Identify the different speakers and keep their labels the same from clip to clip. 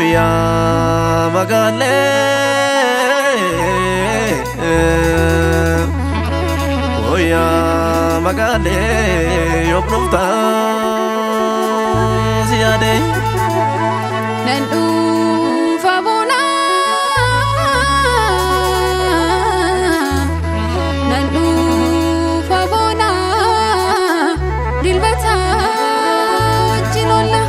Speaker 1: Oya magale Oya magale Yopnufta Ziyade
Speaker 2: Nandu Fabona Nandu Fabona Dilbata Jinola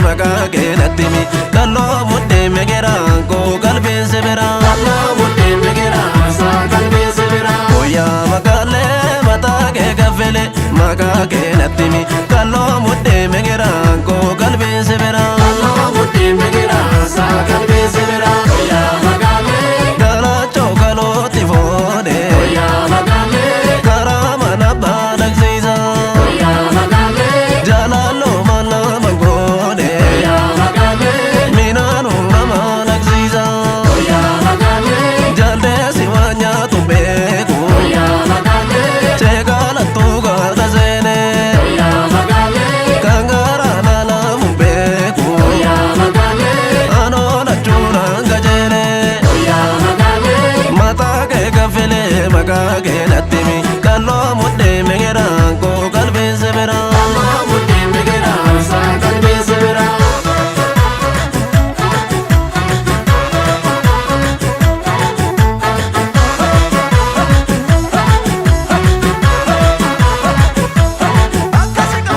Speaker 1: Magage natimi kallo mudde megera go galbe sebera kallo mudde megera sa galbe sebera oya magale matage gafele magage natimi kallo mudde megera go galbe sebera kallo mudde megera sa galbe sebera oya magale dala chokalo tifode oya magale karama na badak ziza oya magale jalalo mana magage natimi kallo mudde megera go galbe sebera kallo mudde megera sa galbe sebera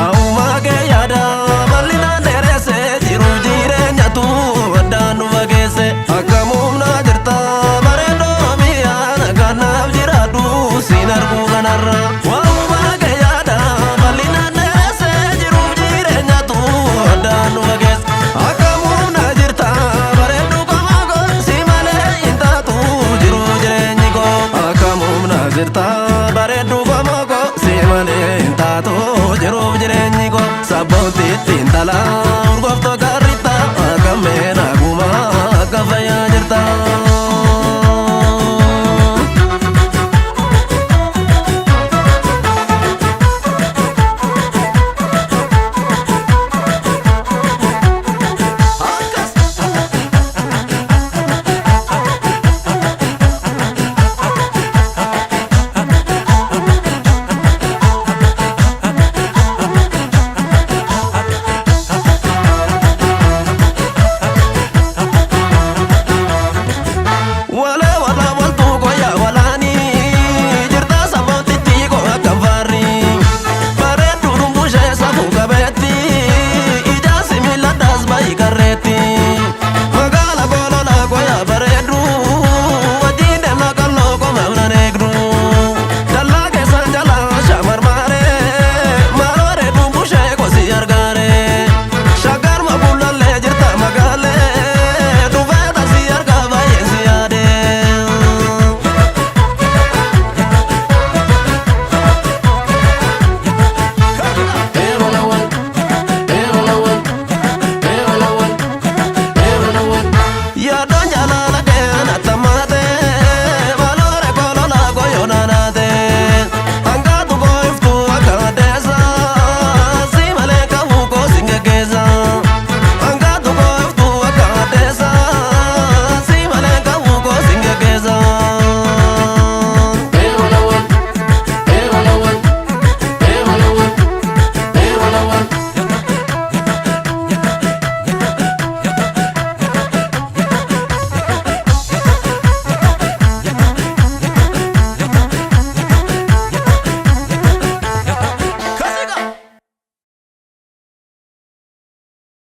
Speaker 1: au mage yada malina derese jiru jire nyatu wadanu magese akamumna jirta baredo miya nagana sinar buganarra wau magayada malina nese jiru jire nyatu adanu mages akamuna jirta baredu kamago simale intatu jiru jire nyigo akamuna jirta baredu kamago simale intatu jiru jire nyigo saboti tintala urgofta